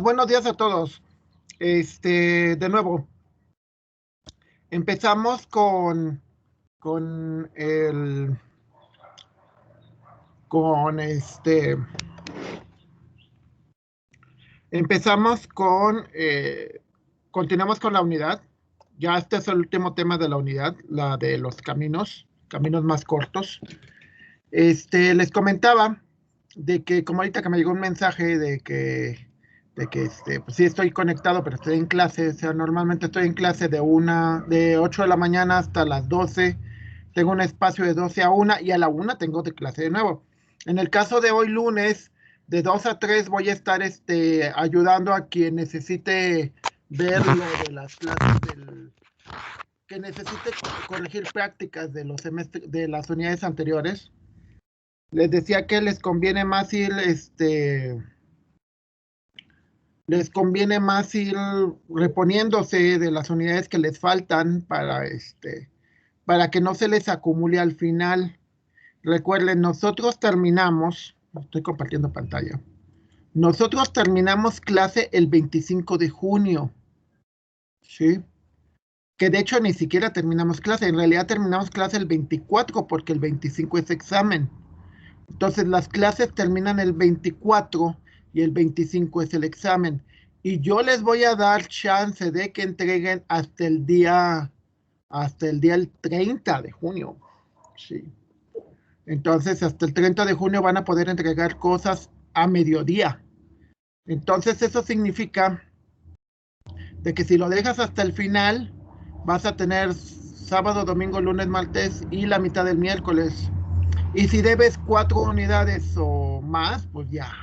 Buenos días a todos. De nuevo, empezamos con el, con este, empezamos continuamos con la unidad. Ya este es el último tema de la unidad, la de los caminos más cortos. Les comentaba de que, como ahorita que me llegó un mensaje pues sí estoy conectado, pero estoy en clase. O sea, normalmente estoy en clase de 8 de la mañana hasta las 12. Tengo un espacio de 12 a 1 y a la 1 tengo de clase de nuevo. En el caso de hoy lunes, de 2 a 3 voy a estar ayudando a quien necesite ver lo de las clases que necesite corregir prácticas de los semestres, de las unidades anteriores. Les decía que les conviene más ir reponiéndose de las unidades que les faltan para que no se les acumule al final. Recuerden, estoy compartiendo pantalla. Nosotros terminamos clase el 25 de junio, ¿sí? Que de hecho ni siquiera terminamos clase, en realidad terminamos clase el 24 porque el 25 es examen. Entonces las clases terminan el 24 y el 25 es el examen. Y yo les voy a dar chance de que entreguen hasta el día el 30 de junio. Sí. Entonces hasta el 30 de junio van a poder entregar cosas a mediodía. Entonces eso significa de que si lo dejas hasta el final, vas a tener sábado, domingo, lunes, martes y la mitad del miércoles. Y si debes 4 unidades o más, pues ya.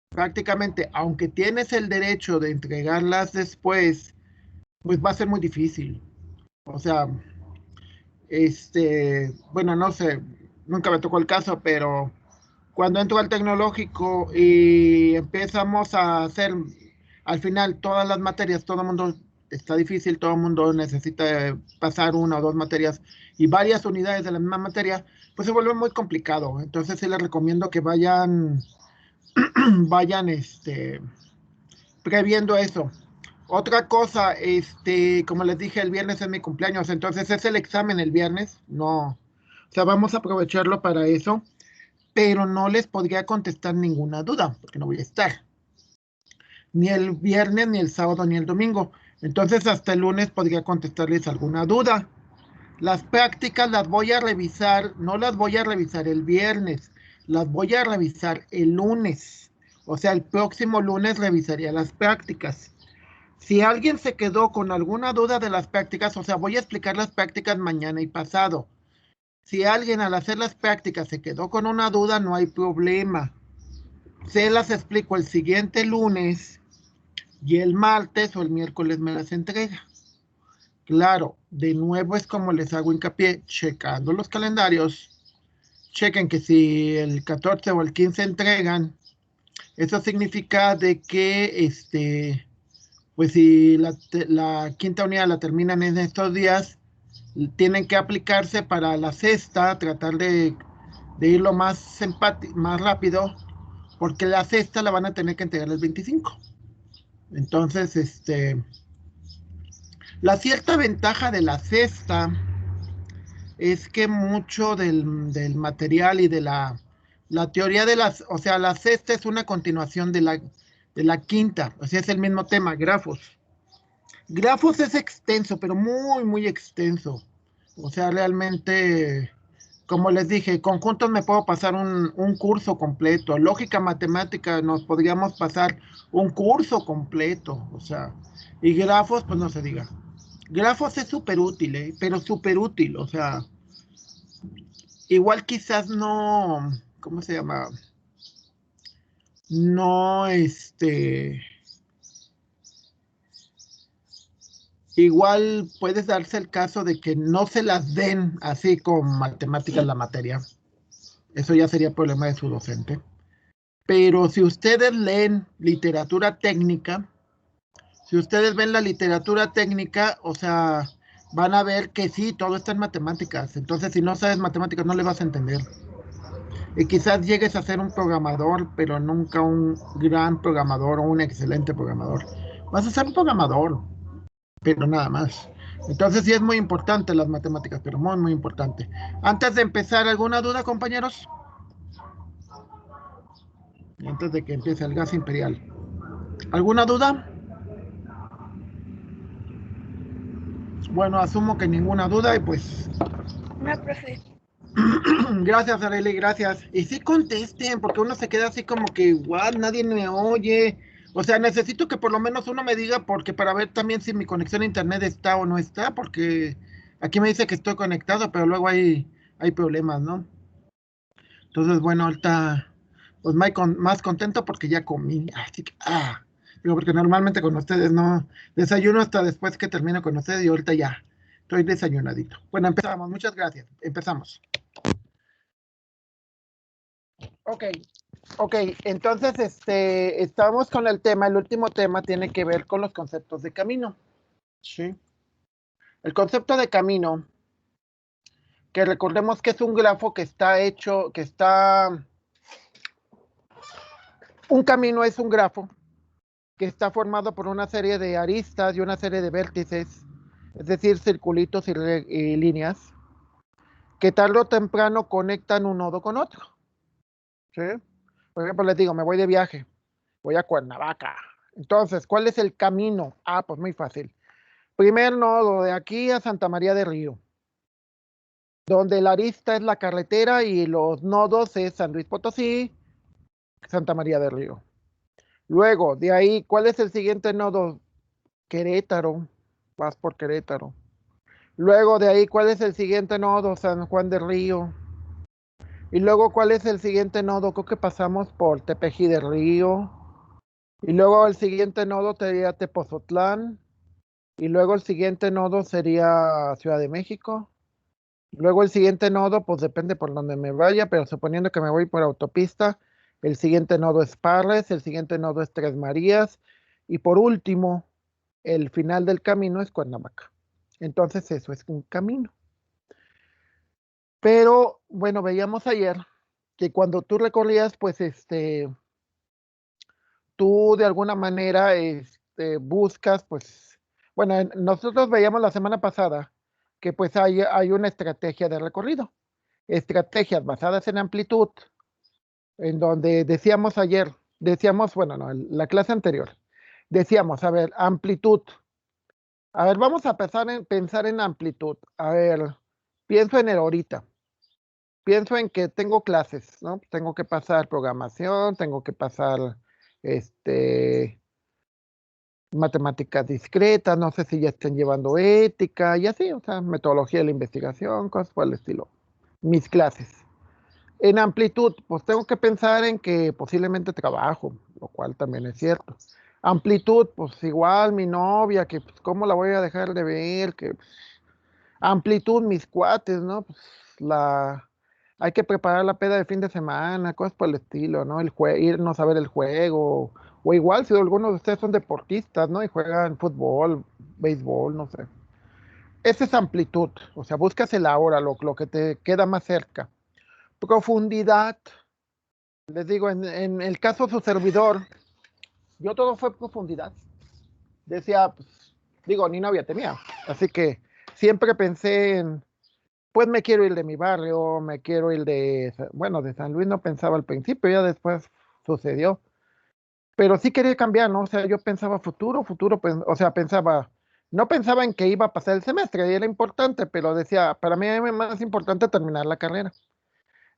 Prácticamente, aunque tienes el derecho de entregarlas después, pues va a ser muy difícil. O sea, bueno, no sé, nunca me tocó el caso, pero cuando entro al tecnológico y empezamos a hacer al final todas las materias, todo el mundo está difícil, todo el mundo necesita pasar 1 o 2 materias y varias unidades de la misma materia, pues se vuelve muy complicado. Entonces sí les recomiendo que vayan previendo eso. Otra cosa, como les dije, el viernes es mi cumpleaños, entonces es el examen el viernes, no, o sea, vamos a aprovecharlo para eso, pero no les podría contestar ninguna duda, porque no voy a estar, ni el viernes, ni el sábado, ni el domingo. Entonces hasta el lunes podría contestarles alguna duda. Las prácticas las voy a revisar, no las voy a revisar el viernes, las voy a revisar el lunes. O sea, el próximo lunes revisaría las prácticas. Si alguien se quedó con alguna duda de las prácticas, o sea, voy a explicar las prácticas mañana y pasado. Si alguien al hacer las prácticas se quedó con una duda, no hay problema. Se las explico el siguiente lunes y el martes o el miércoles me las entrega. Claro, de nuevo es como les hago hincapié, checando los calendarios. Chequen que si el 14 o el 15 entregan, eso significa de que pues si la quinta unidad la terminan en estos días, tienen que aplicarse para la sexta, tratar de irlo más rápido, porque la sexta la van a tener que entregar el 25. Entonces, la cierta ventaja de la sexta es que mucho del material y de la teoría o sea, la sexta es una continuación de la quinta, o sea, es el mismo tema, grafos. Grafos es extenso, pero muy, muy extenso. O sea, realmente, como les dije, conjuntos me puedo pasar un curso completo. Lógica matemática nos podríamos pasar un curso completo. O sea, y grafos, pues no se diga. Grafos es súper útil, pero súper útil. O sea, igual quizás no, ¿cómo se llama? No, igual puedes darse el caso de que no se las den así con matemáticas la materia. Eso ya sería problema de su docente. Pero si ustedes leen literatura técnica, si ustedes ven la literatura técnica, o sea, van a ver que sí, todo está en matemáticas. Entonces, si no sabes matemáticas, no le vas a entender. Y quizás llegues a ser un programador, pero nunca un gran programador o un excelente programador. Vas a ser un programador, pero nada más. Entonces sí es muy importante las matemáticas, pero muy, muy importante. Antes de empezar, ¿alguna duda, compañeros? Antes de que empiece el gas imperial. ¿Alguna duda? Bueno, asumo que ninguna duda y pues No, profe. gracias, Arely, gracias. Y sí contesten, porque uno se queda así como que, igual nadie me oye. O sea, necesito que por lo menos uno me diga, porque para ver también si mi conexión a internet está o no está, porque aquí me dice que estoy conectado, pero luego hay problemas, ¿no? Entonces, bueno, ahorita, pues más contento porque ya comí. Así que, digo, porque normalmente con ustedes no desayuno hasta después que termino con ustedes y ahorita ya estoy desayunadito. Bueno, empezamos, muchas gracias. Empezamos. Ok, ok, entonces estamos con el tema, el último tema tiene que ver con los conceptos de camino. Sí. El concepto de camino, que recordemos que es un grafo que está hecho, un camino es un grafo que está formado por una serie de aristas y una serie de vértices, es decir, circulitos y líneas, que tarde o temprano conectan un nodo con otro. ¿Sí? Por ejemplo, les digo, me voy de viaje, voy a Cuernavaca. Entonces, ¿cuál es el camino? Pues muy fácil. Primer nodo de aquí a Santa María de Río, donde la arista es la carretera y los nodos es San Luis Potosí, Santa María de Río. Luego, de ahí, ¿cuál es el siguiente nodo? Querétaro, vas por Querétaro. Luego de ahí, ¿cuál es el siguiente nodo? San Juan del Río. Y luego, ¿cuál es el siguiente nodo? Creo que pasamos por Tepeji del Río. Y luego el siguiente nodo sería Tepozotlán. Y luego el siguiente nodo sería Ciudad de México. Luego el siguiente nodo, pues depende por donde me vaya, pero suponiendo que me voy por autopista, el siguiente nodo es Parres, el siguiente nodo es Tres Marías. Y por último, el final del camino es Cuernavaca. Entonces eso es un camino. Pero bueno, veíamos ayer que cuando tú recorrías, pues tú de alguna manera buscas, pues, bueno, nosotros veíamos la semana pasada que pues hay una estrategia de recorrido, estrategias basadas en amplitud, en donde decíamos ayer, bueno, no, la clase anterior, decíamos, a ver, amplitud. A ver, vamos a pensar en amplitud. A ver, pienso en el ahorita. Pienso en que tengo clases, ¿no? Tengo que pasar programación, tengo que pasar matemáticas discretas, no sé si ya estén llevando ética y así, o sea, metodología de la investigación, cosas por el estilo. Mis clases. En amplitud, pues tengo que pensar en que posiblemente trabajo, lo cual también es cierto. Amplitud, pues igual mi novia, que pues, cómo la voy a dejar de ver, que pues, amplitud, mis cuates, ¿no? Pues hay que preparar la peda de fin de semana, cosas por el estilo, ¿no? Irnos a ver el juego, o igual si algunos de ustedes son deportistas, ¿no? Y juegan fútbol, béisbol, no sé. Esa es amplitud, o sea, buscas el ahora, lo que te queda más cerca. Profundidad, les digo, en el caso de su servidor, yo todo fue profundidad. Decía, pues, digo, ni novia tenía, así que siempre pensé en pues me quiero ir de mi barrio, me quiero ir bueno, de San Luis no pensaba al principio, ya después sucedió. Pero sí quería cambiar, ¿no? O sea, yo pensaba futuro, pues, o sea, no pensaba en que iba a pasar el semestre, y era importante, pero decía, para mí es más importante terminar la carrera.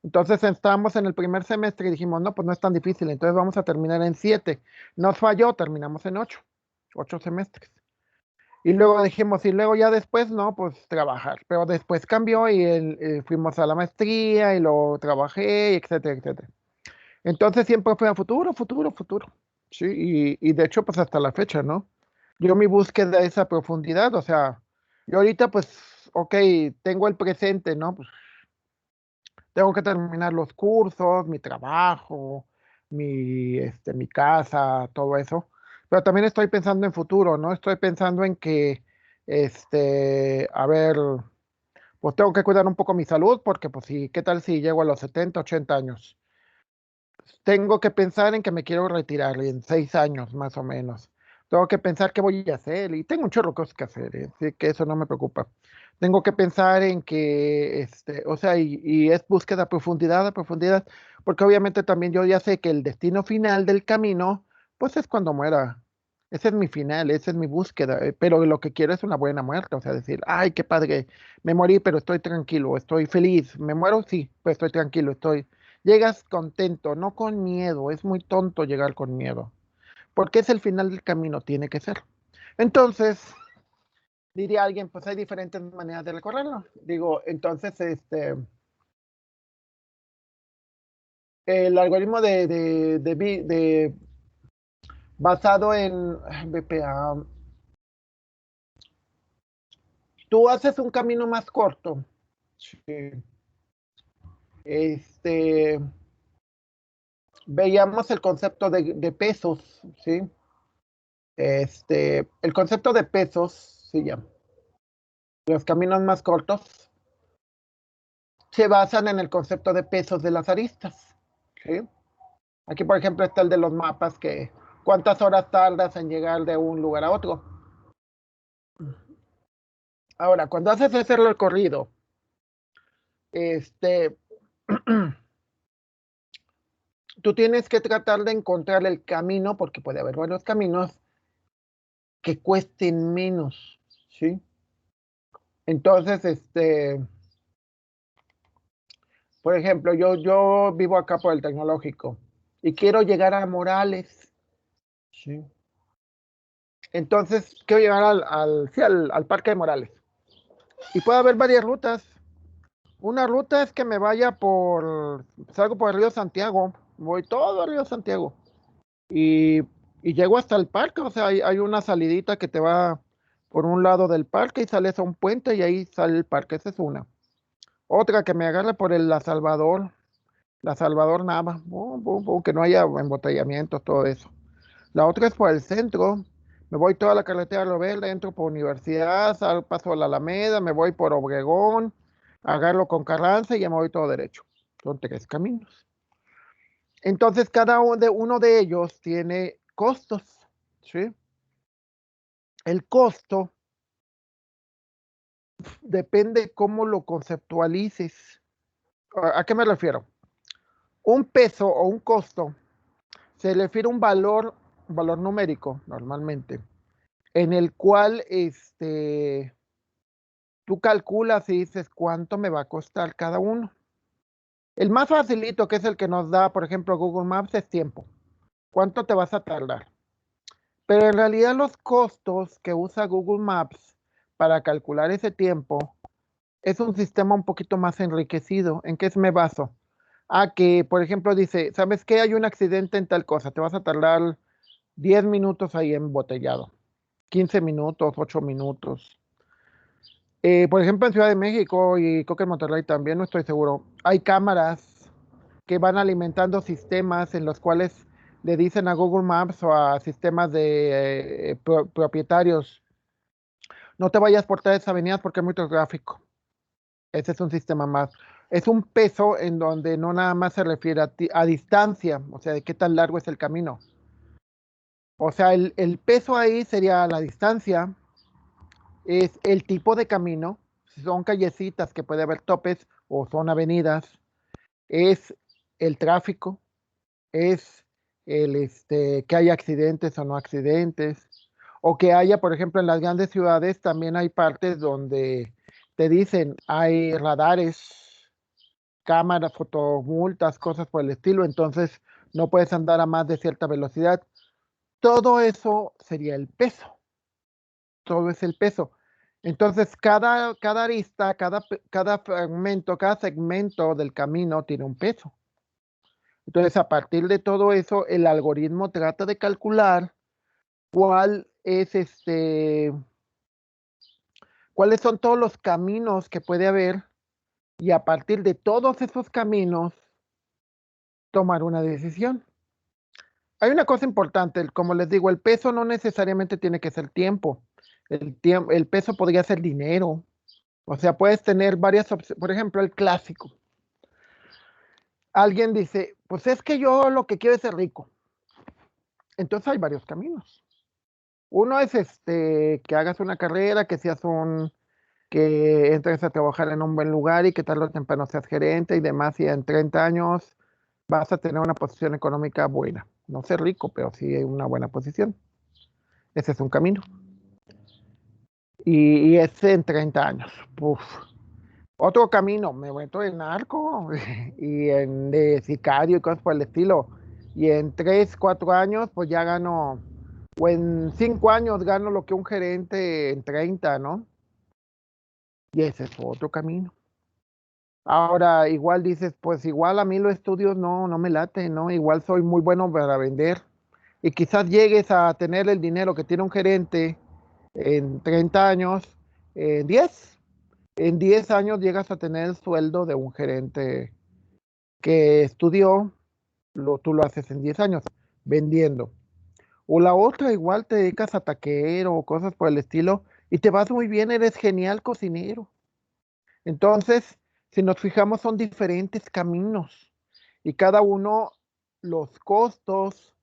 Entonces estábamos en el primer semestre y dijimos, no, pues no es tan difícil, entonces vamos a terminar en 7. Nos falló, terminamos en 8 semestres. Y luego dijimos, y luego ya después, no, pues trabajar. Pero después cambió y fuimos a la maestría y lo trabajé, etcétera, etcétera. Entonces siempre fue a futuro, futuro, futuro. Sí, y de hecho, pues hasta la fecha, ¿no? Yo mi búsqueda es esa profundidad, o sea, yo ahorita, pues, ok, tengo el presente, ¿no? Pues tengo que terminar los cursos, mi trabajo, mi casa, todo eso. Pero también estoy pensando en futuro, ¿no? Estoy pensando en que, a ver, pues tengo que cuidar un poco mi salud porque pues sí, ¿qué tal si llego a los 70, 80 años? Tengo que pensar en que me quiero retirar en 6 años más o menos. Tengo que pensar qué voy a hacer y tengo un chorro de cosas que hacer, así que eso no me preocupa. Tengo que pensar en que, o sea, y es búsqueda a profundidad, porque obviamente también yo ya sé que el destino final del camino, pues es cuando muera. Ese es mi final, esa es mi búsqueda, pero lo que quiero es una buena muerte, o sea, decir, ay, qué padre, me morí, pero estoy tranquilo, estoy feliz, me muero, sí, pero estoy tranquilo, llegas contento, no con miedo, es muy tonto llegar con miedo, porque es el final del camino, tiene que ser. Entonces, diría alguien, pues hay diferentes maneras de recorrerlo. Digo, entonces, el algoritmo basado en BPA, tú haces un camino más corto. Sí. Este, veíamos el concepto de pesos, ¿sí? El concepto de pesos, sí, ya. Los caminos más cortos se basan en el concepto de pesos de las aristas, ¿sí? Aquí, por ejemplo, está el de los mapas, que cuántas horas tardas en llegar de un lugar a otro. Ahora, cuando haces ese recorrido, este, tú tienes que tratar de encontrar el camino, porque puede haber varios caminos que cuesten menos, ¿sí? Entonces, por ejemplo, yo vivo acá por el tecnológico y quiero llegar a Morales, ¿sí? Entonces, quiero llegar sí, al Parque de Morales. Y puede haber varias rutas. Una ruta es que me vaya salgo por el río Santiago, voy todo el río Santiago y, y llego hasta el parque, o sea, hay una salidita que te va por un lado del parque y sales a un puente y ahí sale el parque, esa es una. Otra que me agarre por La Salvador Nava, bum, bum, bum, que no haya embotellamientos, todo eso. La otra es por el centro, me voy toda la carretera de Río Verde, entro por Universidad, paso a la Alameda, me voy por Obregón, agarro con Carranza y ya me voy todo derecho. Son 3 caminos. Entonces, uno de ellos tiene costos, ¿sí? El costo depende cómo lo conceptualices. ¿A qué me refiero? Un peso o un costo se refiere a un valor numérico, normalmente, en el cual tú calculas y dices cuánto me va a costar cada uno. El más facilito, que es el que nos da, por ejemplo, Google Maps, es tiempo. ¿Cuánto te vas a tardar? Pero en realidad los costos que usa Google Maps para calcular ese tiempo es un sistema un poquito más enriquecido. ¿En qué me baso? A que, por ejemplo, dice, ¿sabes qué? Hay un accidente en tal cosa, te vas a tardar 10 minutos ahí embotellado, 15 minutos, 8 minutos. Por ejemplo, en Ciudad de México y creo que en Monterrey también, no estoy seguro, hay cámaras que van alimentando sistemas en los cuales le dicen a Google Maps o a sistemas de propietarios, no te vayas por tres avenidas porque hay mucho tráfico. Ese es un sistema más. Es un peso en donde no nada más se refiere a distancia, o sea, de qué tan largo es el camino. O sea, el peso ahí sería la distancia, es el tipo de camino, si son callecitas que puede haber topes o son avenidas, es el tráfico, es que haya accidentes o no accidentes, o que haya, por ejemplo, en las grandes ciudades también hay partes donde te dicen hay radares, cámaras, fotomultas, cosas por el estilo, entonces no puedes andar a más de cierta velocidad. Todo eso sería el peso, todo es el peso. Entonces, cada arista, cada fragmento, cada segmento del camino tiene un peso. Entonces, a partir de todo eso, el algoritmo trata de calcular cuál es cuáles son todos los caminos que puede haber y a partir de todos esos caminos tomar una decisión. Hay una cosa importante, como les digo, el peso no necesariamente tiene que ser tiempo. El peso podría ser dinero, O sea, puedes tener varias opciones. Por ejemplo, el clásico. Alguien dice, pues es que yo lo que quiero es ser rico. Entonces hay varios caminos. Uno es que hagas una carrera, que entres a trabajar en un buen lugar y que tarde o temprano seas gerente y demás, y en 30 años vas a tener una posición económica buena. No ser rico, pero sí una buena posición. Ese es un camino. Y ese en 30 años. Uf. Otro camino, me meto en narco y en de sicario y cosas por el estilo. Y en 3, 4 años, pues ya gano, o en 5 años gano lo que un gerente en 30, ¿no? Y ese es otro camino. Ahora, igual dices, pues igual a mí los estudios no me late, ¿no? Igual soy muy bueno para vender. Y quizás llegues a tener el dinero que tiene un gerente en 30 años, en 10. En 10 años llegas a tener el sueldo de un gerente que estudió, tú lo haces en 10 años, vendiendo. O la otra, igual te dedicas a taquero o cosas por el estilo y te vas muy bien, eres genial cocinero. Entonces, si nos fijamos, son diferentes caminos y cada uno, los costos.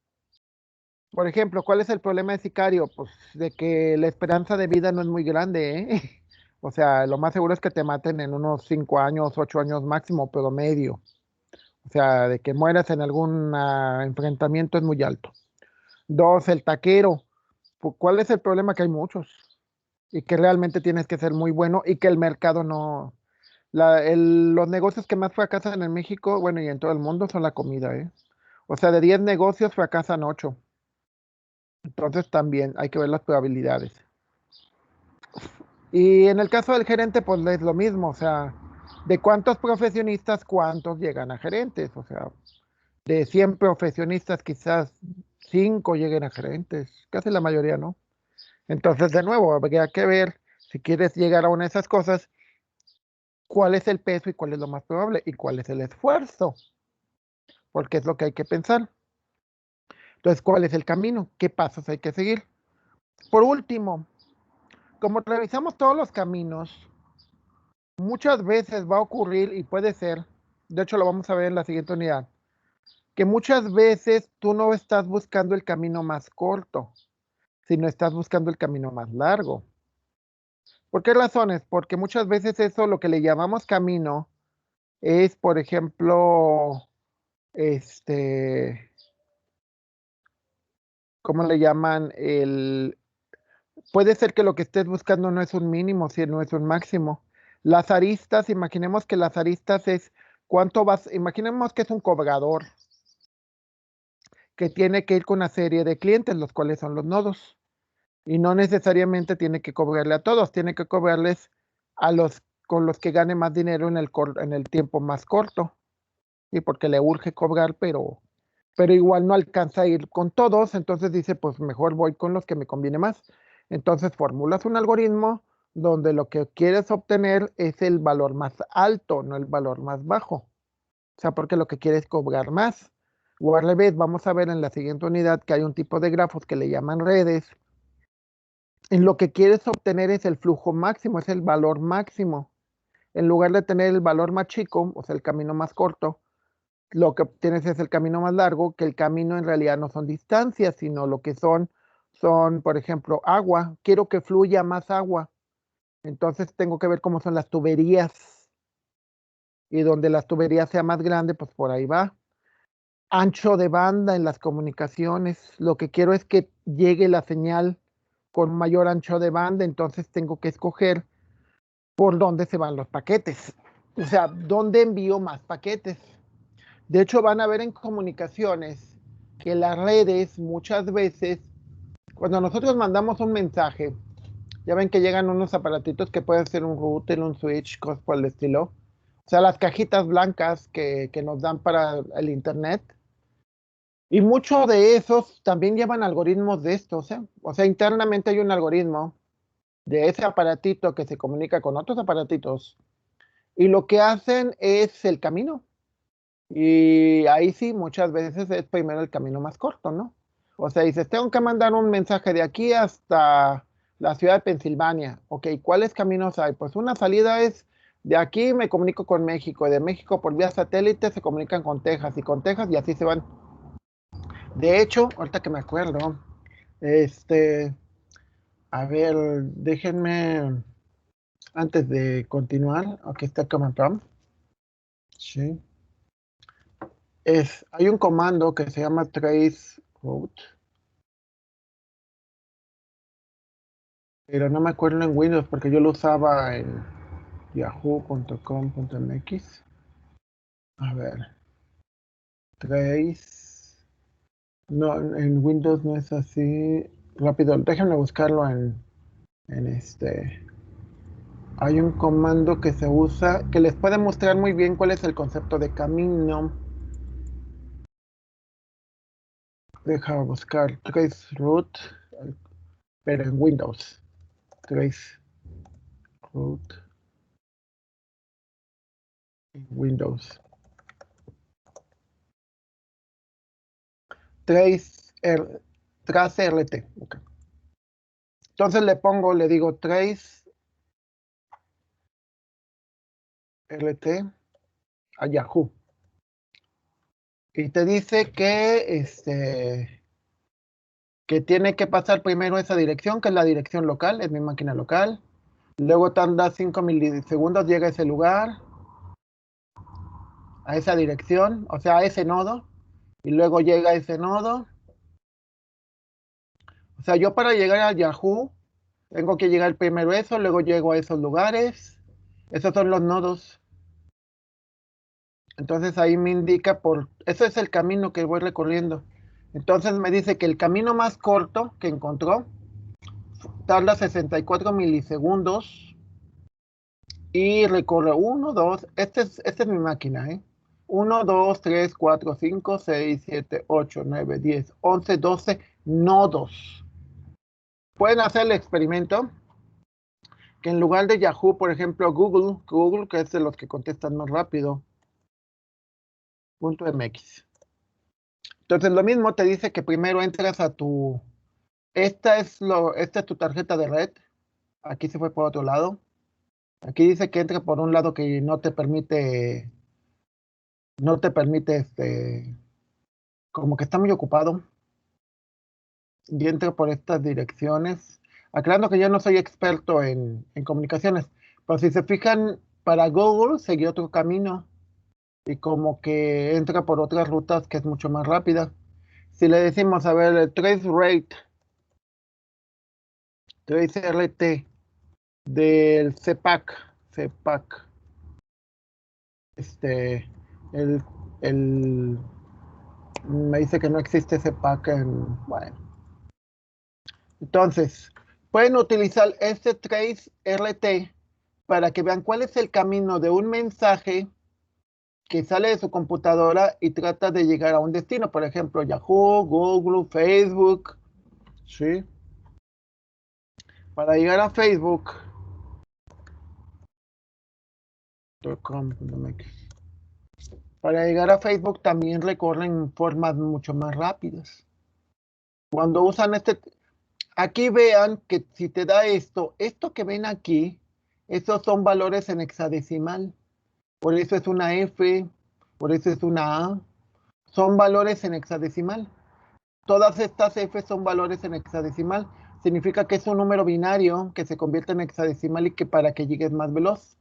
Por ejemplo, ¿cuál es el problema de sicario? Pues de que la esperanza de vida no es muy grande, ¿eh? O sea, lo más seguro es que te maten en unos 5 años, 8 años máximo, pero medio. O sea, de que mueras en algún enfrentamiento es muy alto. Dos, el taquero. ¿Cuál es el problema? Que hay muchos y que realmente tienes que ser muy bueno y que el mercado no... los negocios que más fracasan en México, bueno, y en todo el mundo son la comida, ¿eh? O sea, de 10 negocios fracasan 8. Entonces también hay que ver las probabilidades. Y en el caso del gerente, pues es lo mismo, o sea, de cuántos profesionistas, cuántos llegan a gerentes, o sea, de 100 profesionistas, quizás 5 lleguen a gerentes, casi la mayoría no. Entonces, de nuevo, habría que ver si quieres llegar a una de esas cosas, cuál es el peso y cuál es lo más probable y cuál es el esfuerzo, porque es lo que hay que pensar. Entonces, ¿cuál es el camino? ¿Qué pasos hay que seguir? Por último, como revisamos todos los caminos, muchas veces va a ocurrir y puede ser, de hecho lo vamos a ver en la siguiente unidad, que muchas veces tú no estás buscando el camino más corto, sino estás buscando el camino más largo. ¿Por qué razones? Porque muchas veces eso, lo que le llamamos camino, es, por ejemplo, este, ¿cómo le llaman? Puede ser que lo que estés buscando no es un mínimo, sino es un máximo. Las aristas, imaginemos que las aristas es cuánto vas, imaginemos que es un cobrador que tiene que ir con una serie de clientes, los cuales son los nodos. Y no necesariamente tiene que cobrarle a todos, tiene que cobrarles a los con los que gane más dinero en el tiempo más corto. Y porque le urge cobrar, pero igual no alcanza a ir con todos, entonces dice, pues mejor voy con los que me conviene más. Entonces formulas un algoritmo donde lo que quieres obtener es el valor más alto, no el valor más bajo. O sea, porque lo que quieres es cobrar más. O al revés, vamos a ver en la siguiente unidad que hay un tipo de grafos que le llaman redes. En lo que quieres obtener es el flujo máximo, es el valor máximo. En lugar de tener el valor más chico, o sea, el camino más corto, lo que obtienes es el camino más largo, que el camino en realidad no son distancias, sino lo que son, por ejemplo, agua. Quiero que fluya más agua. Entonces tengo que ver cómo son las tuberías. Y donde las tuberías sea más grande, pues por ahí va. Ancho de banda en las comunicaciones. Lo que quiero es que llegue la señal con mayor ancho de banda, entonces tengo que escoger por dónde se van los paquetes. O sea, dónde envío más paquetes. De hecho, van a ver en comunicaciones que las redes muchas veces, cuando nosotros mandamos un mensaje, ya ven que llegan unos aparatitos que pueden ser un router, un switch, cosas por el estilo. O sea, las cajitas blancas que nos dan para el internet. Y muchos de esos también llevan algoritmos de estos, ¿eh? O sea, internamente hay un algoritmo de ese aparatito que se comunica con otros aparatitos. Y lo que hacen es el camino. Y ahí sí, muchas veces es primero el camino más corto, ¿no? O sea, dices, tengo que mandar un mensaje de aquí hasta la ciudad de Pensilvania. Ok, ¿cuáles caminos hay? Pues una salida es de aquí me comunico con México, y de México por vía satélite se comunican con Texas, y con Texas y así se van. De hecho, ahorita que me acuerdo, a ver, déjenme, antes de continuar, aquí está Command Prompt. Sí. Hay un comando que se llama trace route, pero no me acuerdo en Windows porque yo lo usaba en yahoo.com.mx. A ver, trace. No, en Windows no es así. Rápido, déjenme buscarlo en. Hay un comando que se usa que les puede mostrar muy bien cuál es el concepto de camino. Deja buscar trace route, pero en Windows. Trace route en Windows. Trace RT. Okay. Entonces le digo trace RT a Yahoo. Y te dice que tiene que pasar primero esa dirección, que es la dirección local, es mi máquina local. Luego tarda 5 milisegundos, llega a ese lugar, a esa dirección, o sea, a ese nodo. Y luego llega a ese nodo. O sea, yo para llegar a Yahoo, tengo que llegar primero a eso, luego llego a esos lugares. Esos son los nodos. Entonces ahí me indica eso es el camino que voy recorriendo. Entonces me dice que el camino más corto que encontró tarda 64 milisegundos y recorre 1, 2, esta es mi máquina, 1, 2, 3, 4, 5, 6, 7, 8, 9, 10, 11, 12 nodos. Pueden hacer el experimento que en lugar de Yahoo, por ejemplo, Google, que es de los que contestan más rápido, .mx. Entonces lo mismo te dice que primero entras a esta es tu tarjeta de red. Aquí se fue por otro lado. Aquí dice que entra por un lado que no te permite, como que está muy ocupado. Y entra por estas direcciones. Aclarando que yo no soy experto en comunicaciones. Pero si se fijan, para Google seguí otro camino. Y como que entra por otras rutas que es mucho más rápida. Si le decimos, a ver, el trace RT del CPAC, el, el, me dice que no existe CPAC bueno. Entonces, pueden utilizar este trace RT para que vean cuál es el camino de un mensaje que sale de su computadora y trata de llegar a un destino, por ejemplo, Yahoo, Google, Facebook, ¿sí? Para llegar a Facebook, para llegar a Facebook también recorren formas mucho más rápidas. Cuando usan aquí vean que si te da esto que ven aquí, estos son valores en hexadecimal. Por eso es una F, por eso es una A. Son valores en hexadecimal. Todas estas F son valores en hexadecimal. Significa que es un número binario que se convierte en hexadecimal y que para que llegues más veloz.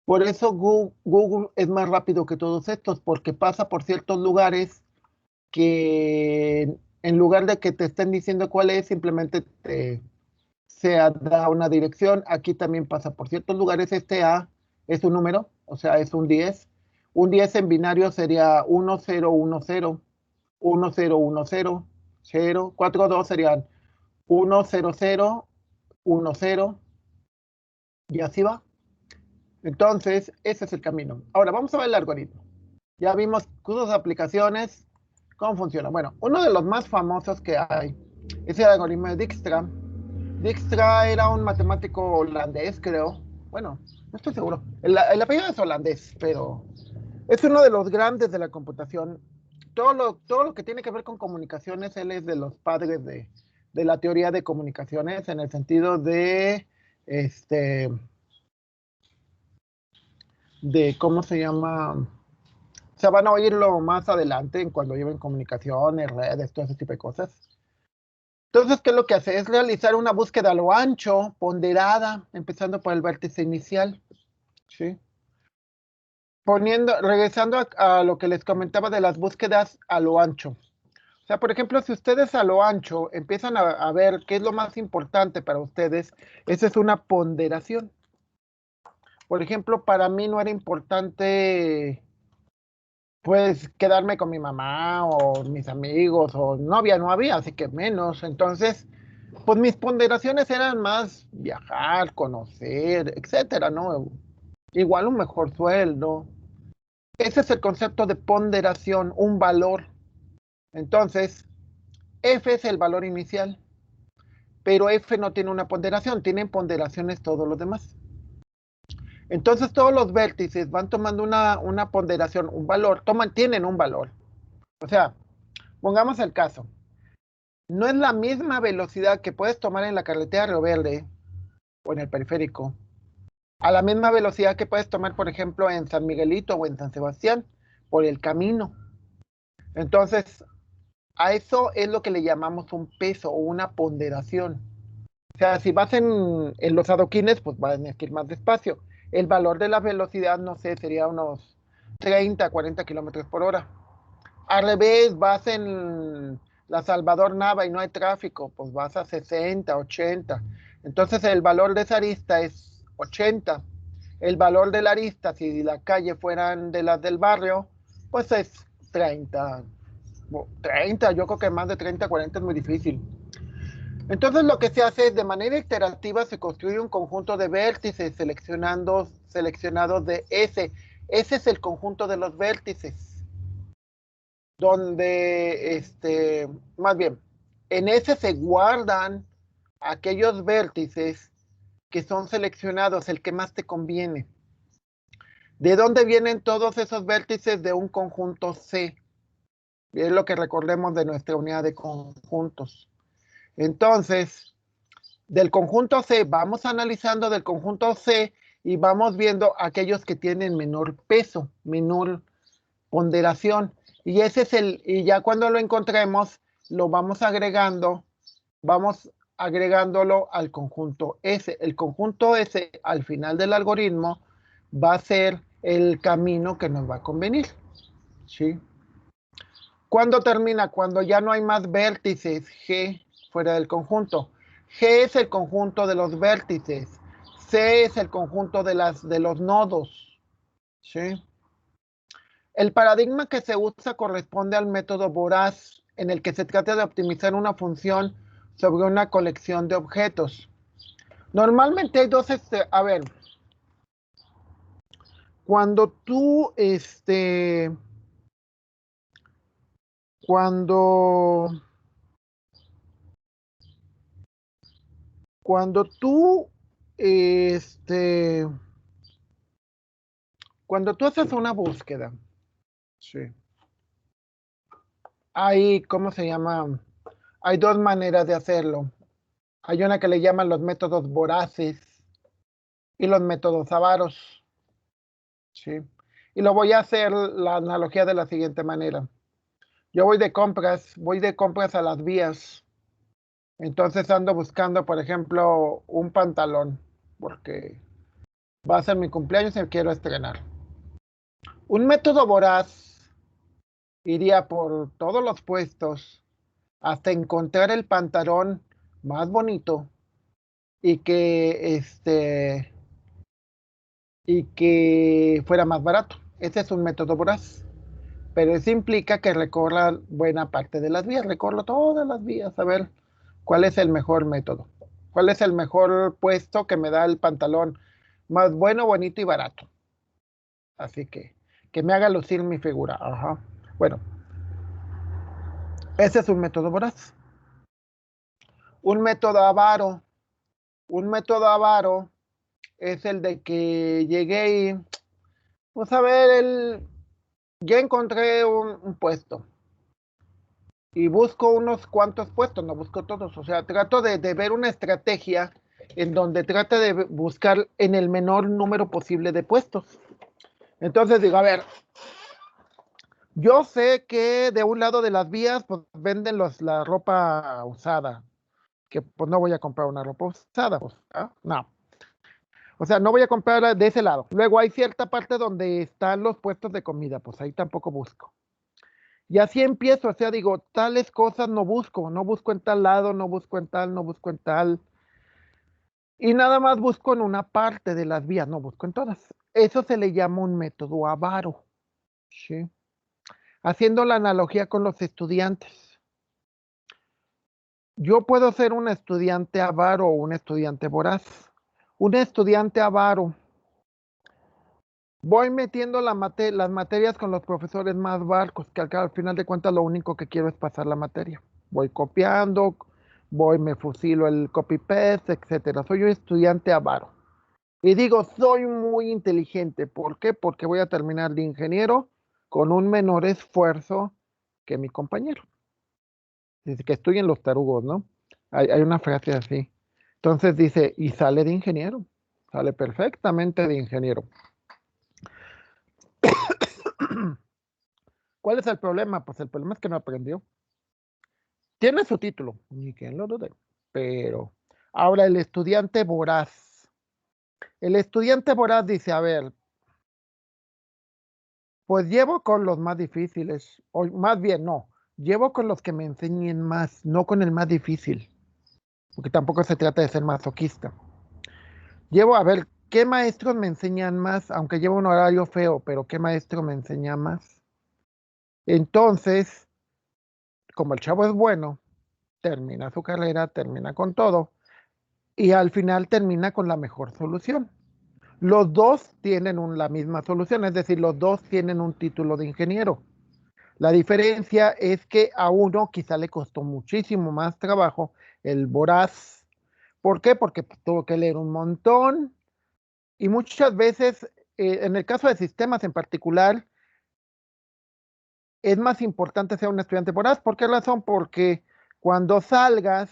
Por eso Google es más rápido que todos estos, porque pasa por ciertos lugares que en lugar de que te estén diciendo cuál es, simplemente se da una dirección. Aquí también pasa por ciertos lugares. Este A es un número, o sea, es un 10. Un 10 en binario sería 1, 0, 1, 0. 1, 0, 1, 0, 0. 4, 2 serían 1, 0, 0, 1, 0. Y así va. Entonces, ese es el camino. Ahora, vamos a ver el algoritmo. Ya vimos sus aplicaciones, cómo funciona. Bueno, uno de los más famosos que hay es el algoritmo de Dijkstra. Dijkstra era un matemático holandés, creo. Bueno, no estoy seguro. El apellido es holandés, pero es uno de los grandes de la computación. Todo lo que tiene que ver con comunicaciones, él es de los padres de la teoría de comunicaciones en el sentido de ¿cómo se llama? O sea, van a oírlo más adelante en cuando lleven comunicaciones, redes, todo ese tipo de cosas. Entonces, ¿qué es lo que hace? Es realizar una búsqueda a lo ancho, ponderada, empezando por el vértice inicial, ¿sí? Regresando a lo que les comentaba de las búsquedas a lo ancho. O sea, por ejemplo, si ustedes a lo ancho empiezan a ver qué es lo más importante para ustedes, esa es una ponderación. Por ejemplo, para mí no era importante, pues, quedarme con mi mamá o mis amigos o novia, no había, así que menos. Entonces, pues mis ponderaciones eran más viajar, conocer, etcétera, ¿no? Igual un mejor sueldo. Ese es el concepto de ponderación, un valor. Entonces, F es el valor inicial, pero F no tiene una ponderación, tienen ponderaciones todos los demás. Entonces, todos los vértices van tomando una ponderación, un valor, tienen un valor. O sea, pongamos el caso. No es la misma velocidad que puedes tomar en la carretera Río Verde o en el periférico, a la misma velocidad que puedes tomar, por ejemplo, en San Miguelito o en San Sebastián, por el camino. Entonces, a eso es lo que le llamamos un peso o una ponderación. O sea, si vas en los adoquines, pues vas a ir más despacio. El valor de la velocidad, no sé, sería unos 30, 40 kilómetros por hora. Al revés, vas en la Salvador Nava y no hay tráfico, pues vas a 60, 80. Entonces el valor de esa arista es 80. El valor de la arista, si la calle fueran de las del barrio, pues es 30. 30, yo creo que más de 30, 40 es muy difícil. Entonces lo que se hace es de manera iterativa se construye un conjunto de vértices seleccionados de S. Ese es el conjunto de los vértices, donde, más bien, en ese se guardan aquellos vértices que son seleccionados, el que más te conviene. ¿De dónde vienen todos esos vértices? De un conjunto C. Es lo que recordemos de nuestra unidad de conjuntos. Entonces, del conjunto C, vamos analizando del conjunto C y vamos viendo aquellos que tienen menor peso, menor ponderación. Y ese es y ya cuando lo encontremos, lo vamos agregándolo al conjunto S. El conjunto S al final del algoritmo va a ser el camino que nos va a convenir, ¿sí? ¿Cuándo termina? Cuando ya no hay más vértices G fuera del conjunto. G es el conjunto de los vértices. C es el conjunto de los nodos, ¿sí? El paradigma que se usa corresponde al método voraz, en el que se trata de optimizar una función sobre una colección de objetos. Normalmente hay dos, a ver, cuando tú, cuando, cuando tú, cuando tú haces una búsqueda, sí, hay, ¿cómo se llama? Hay dos maneras de hacerlo. Hay una que le llaman los métodos voraces y los métodos avaros, ¿sí? Y lo voy a hacer la analogía de la siguiente manera. Yo voy de compras a las vías. Entonces ando buscando, por ejemplo, un pantalón, porque va a ser mi cumpleaños y quiero estrenar. Un método voraz iría por todos los puestos hasta encontrar el pantalón más bonito y que fuera más barato. Ese es un método voraz. Pero eso implica que recorra buena parte de las vías, recorro todas las vías a ver cuál es el mejor método, cuál es el mejor puesto que me da el pantalón más bueno, bonito y barato. Así que me haga lucir mi figura. Ajá. Bueno, ese es un método voraz. Un método avaro. Un método avaro es el de que llegué y, pues a ver, ya encontré un puesto. y busco unos cuantos puestos, no busco todos. O sea, trato de ver una estrategia en donde trata de buscar en el menor número posible de puestos. Entonces digo, a ver, yo sé que de un lado de las vías pues venden la ropa usada, que pues no voy a comprar una ropa usada, pues, ¿ah? No. O sea, no voy a comprarla de ese lado. Luego hay cierta parte donde están los puestos de comida, pues ahí tampoco busco. Y así empiezo, o sea, digo, tales cosas no busco, no busco en tal lado, no busco en tal, no busco en tal. Y nada más busco en una parte de las vías, no busco en todas. Eso se le llama un método avaro, ¿sí? Haciendo la analogía con los estudiantes. Yo puedo ser un estudiante avaro o un estudiante voraz. Un estudiante avaro, voy metiendo las materias con los profesores más barcos, que al final de cuentas lo único que quiero es pasar la materia. Voy copiando, me fusilo el copy-paste, etcétera. Soy un estudiante avaro. Y digo, soy muy inteligente. ¿Por qué? Porque voy a terminar de ingeniero con un menor esfuerzo que mi compañero. Dice que estoy en los tarugos, ¿no? Hay una frase así. Entonces dice, y sale de ingeniero. Sale perfectamente de ingeniero. ¿Cuál es el problema? Pues el problema es que no aprendió. Tiene su título, ni quien lo dude. Pero ahora el estudiante voraz. El estudiante voraz dice, a ver, pues llevo con los más difíciles, o más bien no, llevo con los que me enseñen más, no con el más difícil, porque tampoco se trata de ser masoquista. Llevo a ver qué maestros me enseñan más, aunque llevo un horario feo, pero qué maestro me enseña más. Entonces, como el chavo es bueno, termina su carrera, termina con todo, y al final termina con la mejor solución. Los dos tienen la misma solución, es decir, los dos tienen un título de ingeniero. La diferencia es que a uno quizá le costó muchísimo más trabajo el voraz. ¿Por qué? Porque pues, tuvo que leer un montón y muchas veces, en el caso de sistemas en particular, es más importante ser un estudiante voraz. ¿Por qué razón? Porque cuando salgas,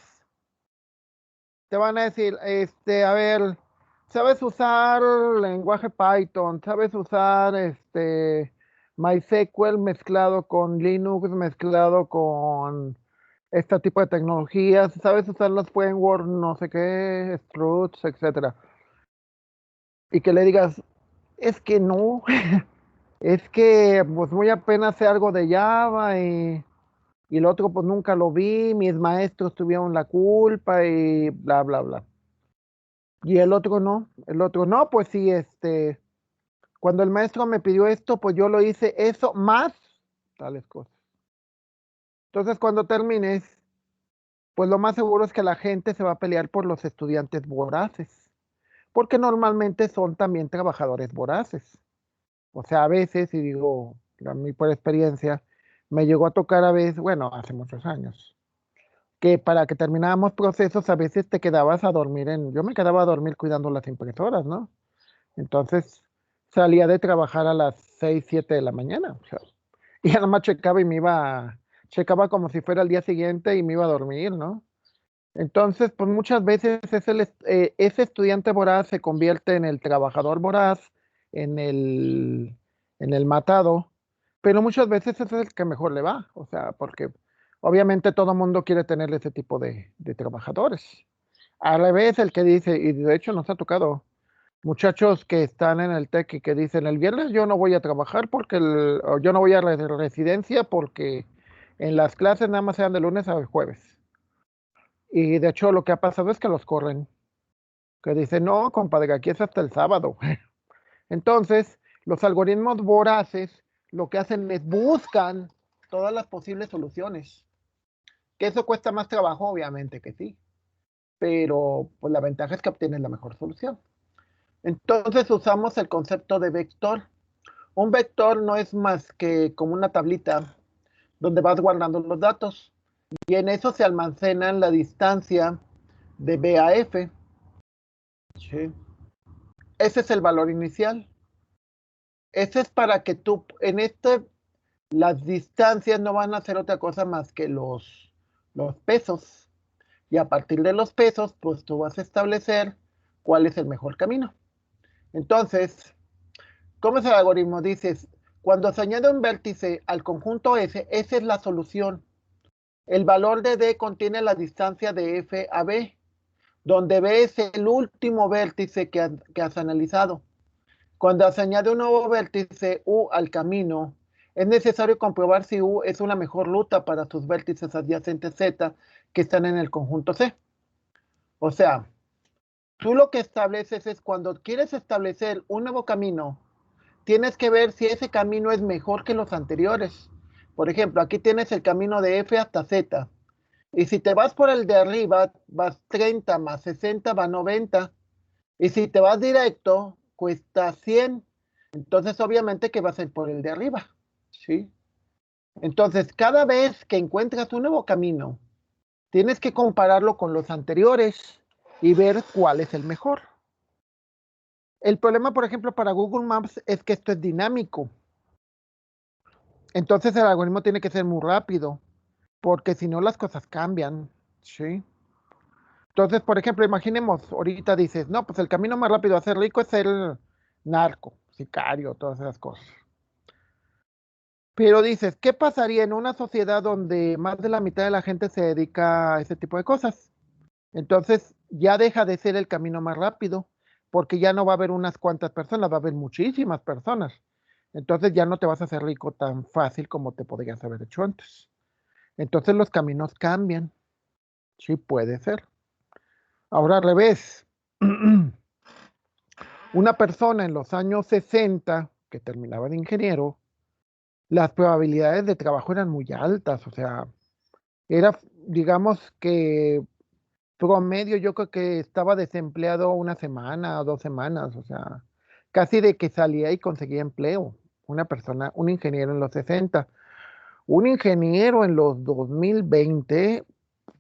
te van a decir, a ver, ¿sabes usar lenguaje Python? ¿Sabes usar MySQL mezclado con Linux, mezclado con este tipo de tecnologías? ¿Sabes usar los frameworks, no sé qué, struts, etcétera? Y que le digas, es que no, es que pues muy apenas sé algo de Java y el otro pues nunca lo vi, mis maestros tuvieron la culpa y bla, bla, bla. Y el otro no, pues sí, cuando el maestro me pidió esto, pues yo lo hice eso más tales cosas. Entonces, cuando termines, pues lo más seguro es que la gente se va a pelear por los estudiantes voraces, porque normalmente son también trabajadores voraces. O sea, a veces, y digo, a mí por experiencia, me llegó a tocar a veces, bueno, hace muchos años, que para que termináramos procesos, a veces te quedabas a dormir yo me quedaba a dormir cuidando las impresoras, ¿no? Entonces salía de trabajar a las 6 7 de la mañana. O sea, y nada más checaba y checaba como si fuera el día siguiente y me iba a dormir, ¿no? Entonces, pues muchas veces ese estudiante voraz se convierte en el trabajador voraz, en el, en el matado, pero muchas veces ese es el que mejor le va, o sea, porque obviamente todo mundo quiere tener ese tipo de trabajadores. Al revés, el que dice, y de hecho nos ha tocado, muchachos que están en el TEC y que dicen, el viernes yo no voy a trabajar o yo no voy a residencia porque en las clases nada más sean de lunes a jueves. Y de hecho lo que ha pasado es que los corren, que dicen, no, compadre, aquí es hasta el sábado. Entonces, los algoritmos voraces lo que hacen es buscan todas las posibles soluciones. Que eso cuesta más trabajo, obviamente que sí, pero pues la ventaja es que obtienen la mejor solución. Entonces usamos el concepto de vector. Un vector no es más que como una tablita donde vas guardando los datos y en eso se almacenan la distancia de B a F. ¿Sí? Ese es el valor inicial. Ese es para que tú, Las distancias no van a ser otra cosa más que los pesos. Y a partir de los pesos, pues tú vas a establecer cuál es el mejor camino. Entonces, ¿cómo es el algoritmo? Dices, cuando se añade un vértice al conjunto S, esa es la solución. El valor de D contiene la distancia de F a B, donde B es el último vértice que has analizado. Cuando se añade un nuevo vértice U al camino, es necesario comprobar si U es una mejor ruta para sus vértices adyacentes Z que están en el conjunto C. O sea, tú lo que estableces es cuando quieres establecer un nuevo camino, tienes que ver si ese camino es mejor que los anteriores. Por ejemplo, aquí tienes el camino de F hasta Z. Y si te vas por el de arriba, vas 30 más 60 va 90. Y si te vas directo, cuesta 100. Entonces, obviamente que vas a ir por el de arriba. ¿Sí? Entonces, cada vez que encuentras un nuevo camino, tienes que compararlo con los anteriores y ver cuál es el mejor. El problema, por ejemplo, para Google Maps es que esto es dinámico. Entonces, el algoritmo tiene que ser muy rápido, porque si no, las cosas cambian. ¿Sí? Entonces, por ejemplo, imaginemos, ahorita dices, no, pues el camino más rápido a ser rico es ser narco, sicario, todas esas cosas. Pero dices, ¿qué pasaría en una sociedad donde más de la mitad de la gente se dedica a ese tipo de cosas? Entonces, ya deja de ser el camino más rápido, porque ya no va a haber unas cuantas personas, va a haber muchísimas personas. Entonces, ya no te vas a hacer rico tan fácil como te podrías haber hecho antes. Entonces, los caminos cambian. Sí, puede ser. Ahora al revés. Una persona en los años 60 que terminaba de ingeniero, las probabilidades de trabajo eran muy altas, o sea, era, digamos que promedio, yo creo que estaba desempleado una semana o 2 semanas, o sea, casi de que salía y conseguía empleo. Una persona, un ingeniero en los 60. Un ingeniero en los 2020,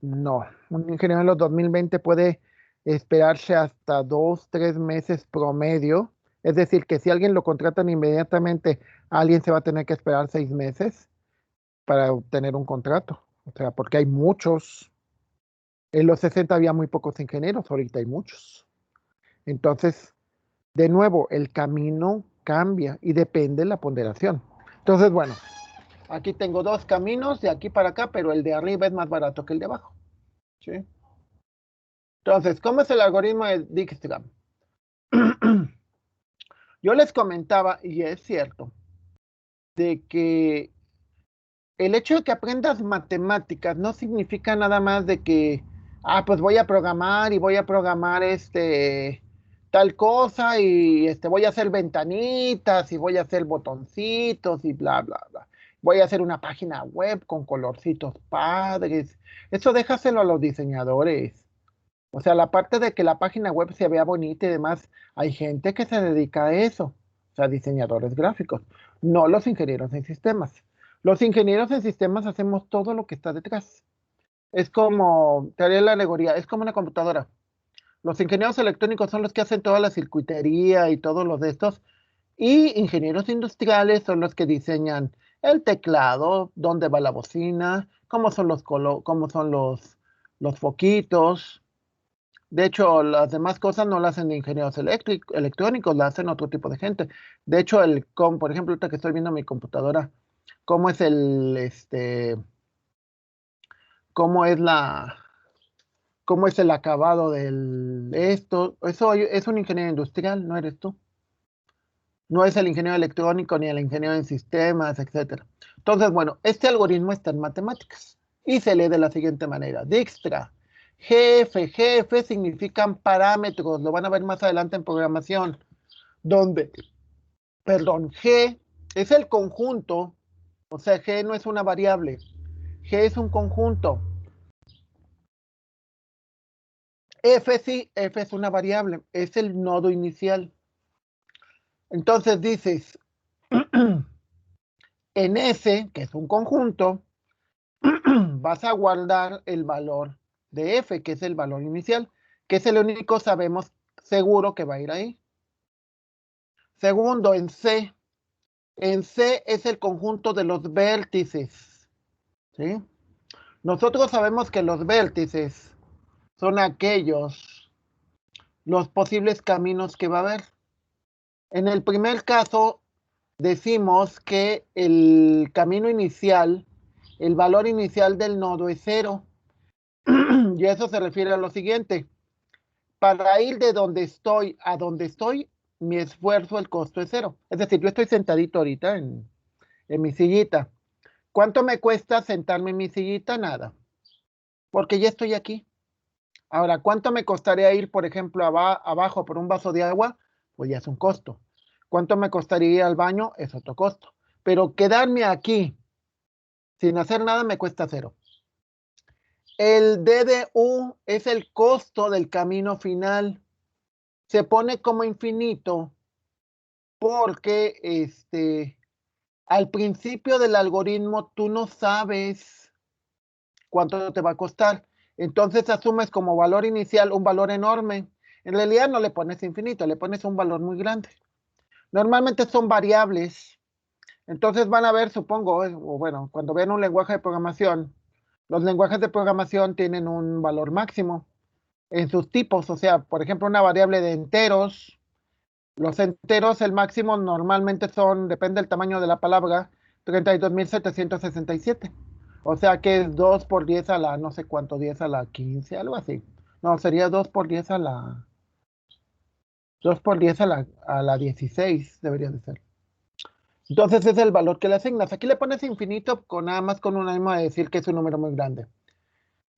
no, un ingeniero en los 2020 puede esperarse hasta 2, 3 meses promedio. Es decir, que si alguien lo contratan inmediatamente, alguien se va a tener que esperar 6 meses para obtener un contrato. O sea, porque hay muchos. En los 60 había muy pocos ingenieros, ahorita hay muchos. Entonces, de nuevo, el camino cambia y depende de la ponderación. Entonces, bueno, aquí tengo dos caminos de aquí para acá, pero el de arriba es más barato que el de abajo. ¿Sí? Entonces, ¿cómo es el algoritmo de Dijkstra? Yo les comentaba, y es cierto, de que el hecho de que aprendas matemáticas no significa nada más de que, pues voy a programar y voy a programar tal cosa y voy a hacer ventanitas y voy a hacer botoncitos y bla, bla, bla. Voy a hacer una página web con colorcitos padres. Eso déjaselo a los diseñadores. O sea, la parte de que la página web se vea bonita y demás, hay gente que se dedica a eso. O sea, diseñadores gráficos, no los ingenieros en sistemas. Los ingenieros en sistemas hacemos todo lo que está detrás. Es como, te haré la alegoría, es como una computadora. Los ingenieros electrónicos son los que hacen toda la circuitería y todos los de estos. Y ingenieros industriales son los que diseñan el teclado, dónde va la bocina, cómo son cómo son los foquitos. De hecho, las demás cosas no las hacen ingenieros electrónicos, las hacen otro tipo de gente. De hecho, por ejemplo, ahorita que estoy viendo mi computadora, cómo es cómo es cómo es el acabado del esto. Eso es un ingeniero industrial, no eres tú. No es el ingeniero electrónico ni el ingeniero en sistemas, etcétera. Entonces, bueno, este algoritmo está en matemáticas y se lee de la siguiente manera. Dijkstra. GF significan parámetros, lo van a ver más adelante en programación, donde, perdón, G es el conjunto, o sea, G no es una variable, G es un conjunto. F sí, F es una variable, es el nodo inicial. Entonces dices, en S, que es un conjunto, vas a guardar el valor de F, que es el valor inicial, que es el único sabemos seguro que va a ir ahí. Segundo, en C, En C es el conjunto de los vértices, ¿sí? Nosotros sabemos que los vértices son los posibles caminos que va a haber. En el primer caso, decimos que el camino inicial, el valor inicial del nodo es 0. Y eso se refiere a lo siguiente. Para ir de donde estoy a donde estoy, mi esfuerzo, el costo es 0. Es decir, yo estoy sentadito ahorita en mi sillita. ¿Cuánto me cuesta sentarme en mi sillita? Nada, porque ya estoy aquí. Ahora, ¿cuánto me costaría ir, por ejemplo, abajo por un vaso de agua? Pues ya es un costo. ¿Cuánto me costaría ir al baño? Es otro costo. Pero quedarme aquí sin hacer nada me cuesta 0. El DDU es el costo del camino final. Se pone como infinito porque al principio del algoritmo tú no sabes cuánto te va a costar. Entonces asumes como valor inicial un valor enorme. En realidad no le pones infinito, le pones un valor muy grande. Normalmente son variables. Entonces van a ver, supongo, o bueno, cuando ven un lenguaje de programación, los lenguajes de programación tienen un valor máximo en sus tipos. O sea, por ejemplo, una variable de enteros. Los enteros, el máximo normalmente son, depende del tamaño de la palabra, 32.767. O sea que es 2 por 10 a la, no sé cuánto, 10 a la 15, algo así. No, sería 2 por 10 a la, 2 por 10 a la 16, debería de ser. Entonces es el valor que le asignas. Aquí le pones infinito con nada más con un ánimo de decir que es un número muy grande.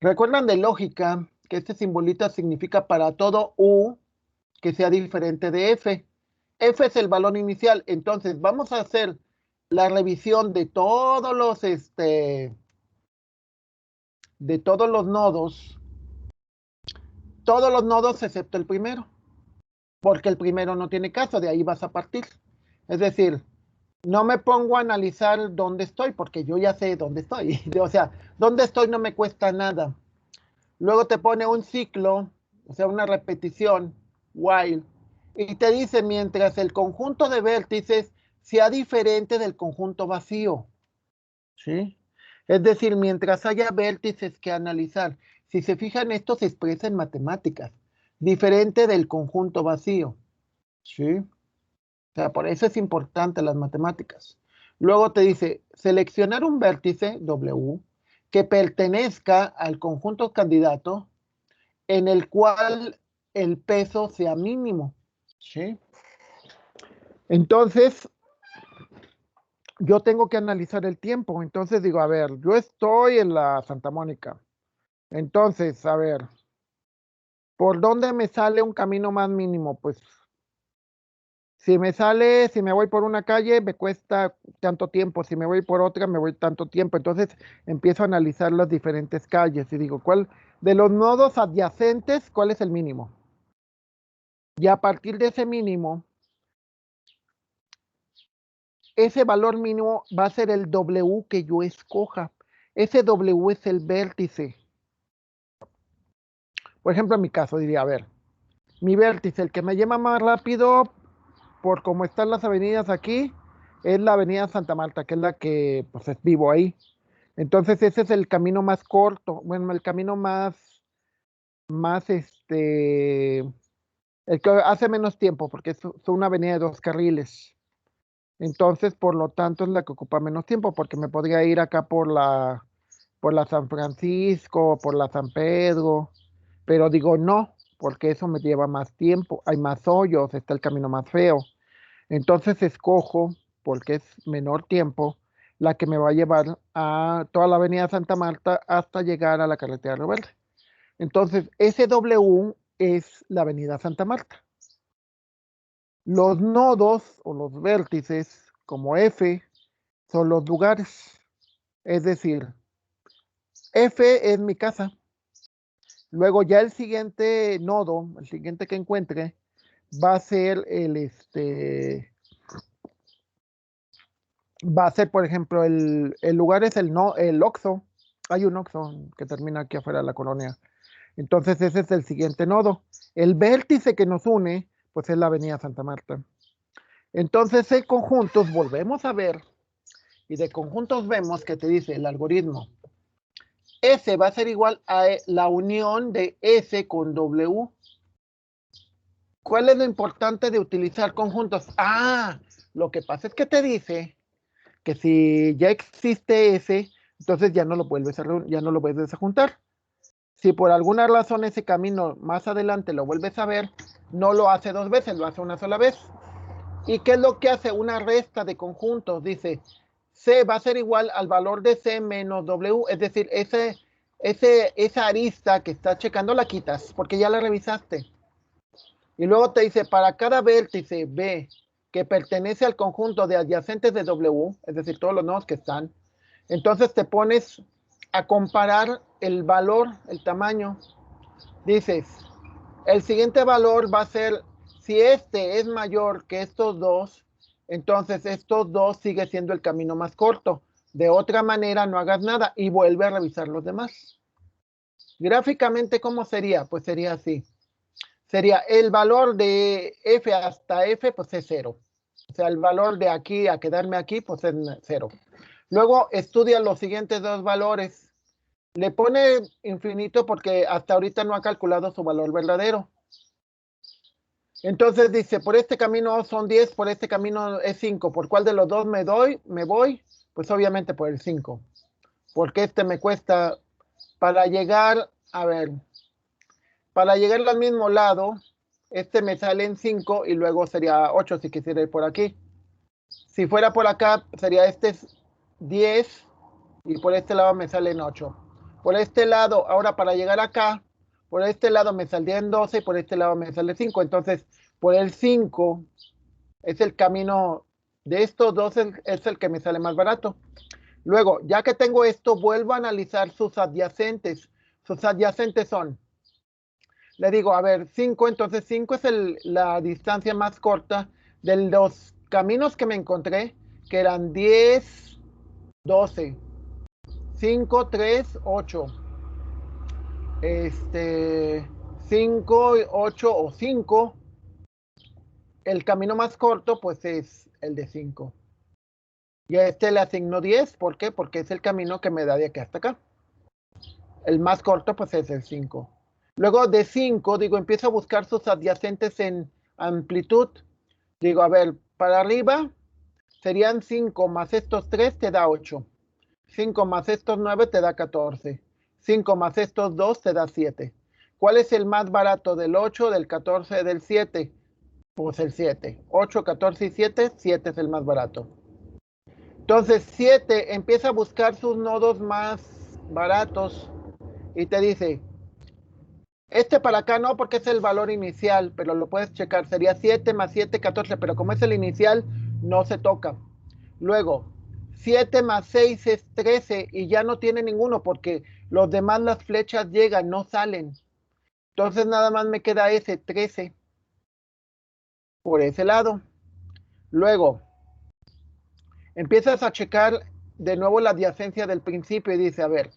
Recuerdan de lógica que este simbolito significa para todo U que sea diferente de F. F es el valor inicial. Entonces vamos a hacer la revisión de todos los nodos excepto el primero, porque el primero no tiene caso, de ahí vas a partir. Es decir, no me pongo a analizar dónde estoy, porque yo ya sé dónde estoy. O sea, dónde estoy no me cuesta nada. Luego te pone un ciclo, o sea, una repetición, while, y te dice mientras el conjunto de vértices sea diferente del conjunto vacío, ¿sí? Es decir, mientras haya vértices que analizar. Si se fijan, esto se expresa en matemáticas, diferente del conjunto vacío, ¿sí? O sea, por eso es importante las matemáticas. Luego te dice, seleccionar un vértice, W, que pertenezca al conjunto candidato en el cual el peso sea mínimo, ¿sí? Entonces, yo tengo que analizar el tiempo. Entonces digo, a ver, yo estoy en la Santa Mónica. Entonces, a ver, ¿por dónde me sale un camino más mínimo? Pues, si me voy por una calle, me cuesta tanto tiempo. Si me voy por otra, me voy tanto tiempo. Entonces, empiezo a analizar las diferentes calles y digo, ¿cuál de los nodos adyacentes, cuál es el mínimo? Y a partir de ese mínimo, ese valor mínimo va a ser el W que yo escoja. Ese W es el vértice. Por ejemplo, en mi caso diría, a ver, mi vértice, el que me lleva más rápido por cómo están las avenidas aquí, es la avenida Santa Marta, que es la que pues vivo ahí. Entonces ese es el camino más corto, bueno, el camino más el que hace menos tiempo, porque es una avenida de 2 carriles. Entonces, por lo tanto, es la que ocupa menos tiempo, porque me podría ir acá por la San Francisco, por la San Pedro, pero digo no, porque eso me lleva más tiempo, hay más hoyos, está el camino más feo. Entonces escojo, porque es menor tiempo, la que me va a llevar a toda la avenida Santa Marta hasta llegar a la carretera Río Verde. Entonces, ese W es la avenida Santa Marta. Los nodos o los vértices, como F, son los lugares. Es decir, F es mi casa. Luego ya el siguiente nodo, el siguiente que encuentre, va a ser va a ser, por ejemplo, el lugar es el Oxxo. Hay un Oxxo que termina aquí afuera de la colonia. Entonces ese es el siguiente nodo. El vértice que nos une, pues es la avenida Santa Marta. Entonces, en conjuntos volvemos a ver, y de conjuntos vemos que te dice el algoritmo. S va a ser igual a la unión de S con W. ¿Cuál es lo importante de utilizar conjuntos? Ah, lo que pasa es que te dice que si ya existe S, entonces ya no lo vuelves a juntar. Si por alguna razón ese camino más adelante lo vuelves a ver, no lo hace dos veces, lo hace una sola vez. ¿Y qué es lo que hace? Una resta de conjuntos. Dice, C va a ser igual al valor de C menos W, es decir, esa arista que estás checando la quitas, porque ya la revisaste. Y luego te dice, para cada vértice B que pertenece al conjunto de adyacentes de W, es decir, todos los nodos que están, entonces te pones a comparar el valor, el tamaño. Dices, el siguiente valor va a ser, si este es mayor que estos dos, entonces estos dos sigue siendo el camino más corto. De otra manera, no hagas nada y vuelve a revisar los demás. Gráficamente, ¿cómo sería? Pues sería así. Sería el valor de F hasta F, pues es 0. O sea, el valor de aquí a quedarme aquí, pues es 0. Luego estudia los siguientes dos valores. Le pone infinito porque hasta ahorita no ha calculado su valor verdadero. Entonces dice, por este camino son 10, por este camino es 5. ¿Por cuál de los dos me voy? Pues obviamente por el 5. Porque este me cuesta, para llegar, a ver, para llegar al mismo lado, este me sale en 5 y luego sería 8 si quisiera ir por aquí. Si fuera por acá, sería este 10 y por este lado me sale en 8. Por este lado, ahora para llegar acá, por este lado me saldría en 12 y por este lado me sale 5. Entonces, por el 5 es el camino de estos dos, es el que me sale más barato. Luego, ya que tengo esto, vuelvo a analizar sus adyacentes. Sus adyacentes son, le digo, a ver, 5, entonces 5 es la distancia más corta de los caminos que me encontré, que eran 10, 12, 5, 3, 8. 5, 8 o 5. El camino más corto, pues es el de 5. Y a este le asigno 10. ¿Por qué? Porque es el camino que me da de aquí hasta acá. El más corto, pues es el 5. Luego de 5, digo, empiezo a buscar sus adyacentes en amplitud. Digo, a ver, para arriba serían 5 más estos 3 te da 8. 5 más estos 9 te da 14. 5 más estos 2 te da 7. ¿Cuál es el más barato del 8, del 14, del 7? Pues el 7. 8, 14 y 7, 7 es el más barato. Entonces 7 empieza a buscar sus nodos más baratos y te dice, este para acá no porque es el valor inicial, pero lo puedes checar, sería 7 más 7, 14, pero como es el inicial, no se toca. Luego, 7 más 6 es 13 y ya no tiene ninguno porque los demás las flechas llegan, no salen. Entonces nada más me queda ese 13 por ese lado. Luego, empiezas a checar de nuevo la adyacencia del principio y dice, a ver,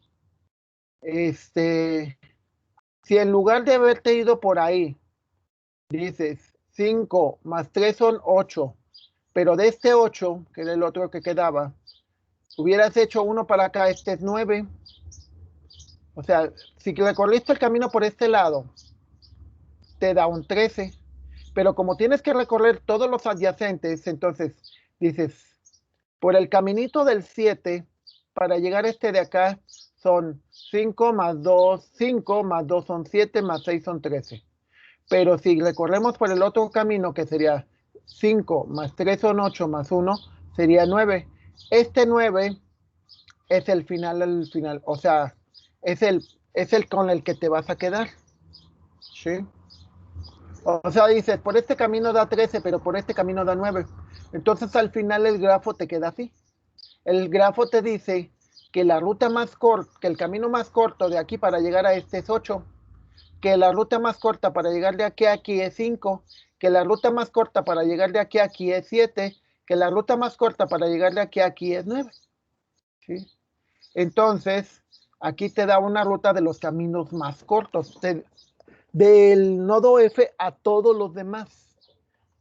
si en lugar de haberte ido por ahí, dices 5 más 3 son 8, pero de este 8, que era el otro que quedaba, hubieras hecho uno para acá, este es 9. O sea, si recorriste el camino por este lado, te da un 13. Pero como tienes que recorrer todos los adyacentes, entonces dices, por el caminito del 7, para llegar a este de acá, son 5 más 2, 5 más 2 son 7, más 6 son 13. Pero si recorremos por el otro camino, que sería 5 más 3 son 8, más 1, sería 9. Este 9 es el final, o sea, es el con el que te vas a quedar. ¿Sí? O sea, dices, por este camino da 13, pero por este camino da 9. Entonces al final el grafo te queda así. El grafo te dice que la ruta más corta, que el camino más corto de aquí para llegar a este es 8, que la ruta más corta para llegar de aquí a aquí es 5, que la ruta más corta para llegar de aquí a aquí es 7, que la ruta más corta para llegar de aquí a aquí es 9. ¿Sí? Entonces, aquí te da una ruta de los caminos más cortos, del nodo F a todos los demás.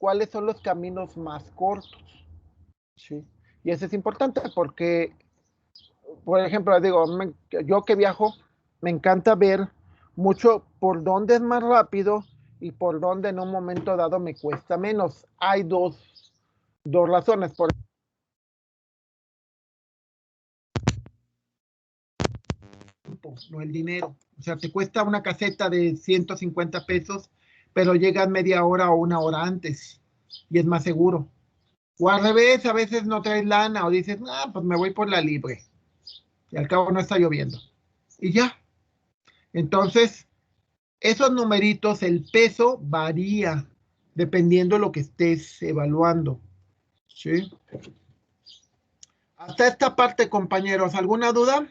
cuáles son los caminos más cortos. ¿Sí? Y eso es importante porque, por ejemplo, digo, yo que viajo, me encanta ver mucho por dónde es más rápido y por dónde en un momento dado me cuesta menos. Hay dos razones. Por ejemplo, no el dinero. O sea, te cuesta una caseta de 150 pesos, pero llegas media hora o una hora antes y es más seguro. O al revés, a veces no traes lana o dices, pues me voy por la libre. Y al cabo no está lloviendo. Y ya. Entonces, esos numeritos, el peso varía dependiendo de lo que estés evaluando. ¿Sí? Hasta esta parte, compañeros, ¿alguna duda?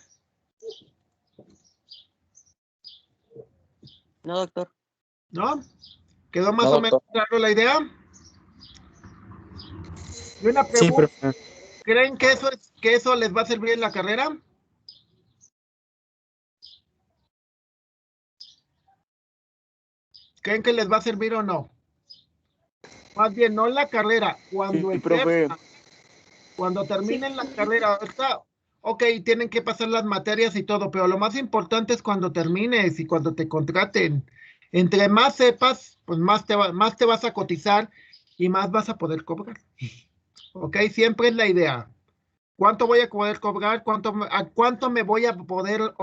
No, doctor. ¿No? ¿Quedó más No, o menos doctor. claro la idea? Y una Sí, pregunta, profe. ¿creen que eso les va a servir en la carrera? ¿Creen que les va a servir o no? Más bien, no en la carrera, cuando Sí, profe. cuando terminen la carrera, ok, tienen que pasar las materias y todo, pero lo más importante es cuando termines y cuando te contraten. Entre más sepas, pues más más te vas a cotizar y más vas a poder cobrar. Ok, siempre es la idea. ¿Cuánto voy a poder cobrar? ¿A cuánto me voy a poder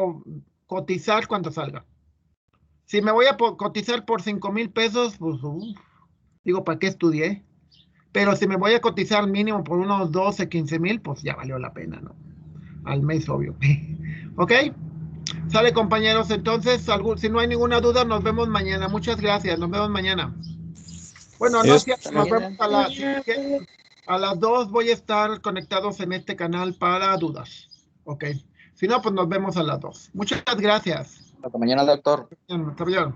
cotizar cuando salga? Si me voy a cotizar por 5,000 pesos, pues digo, ¿para qué estudié? Pero si me voy a cotizar mínimo por unos 12, 15,000, pues ya valió la pena, ¿no? Al mes, obvio. ¿Ok? Sale, compañeros. Entonces, si no hay ninguna duda, nos vemos mañana. Muchas gracias. Nos vemos mañana. Bueno, no es cierto. Nos vemos a las 2. Voy a estar conectados en este canal para dudas. Ok. Si no, pues nos vemos a las 2. Muchas gracias. Hasta mañana, doctor. Hasta bien.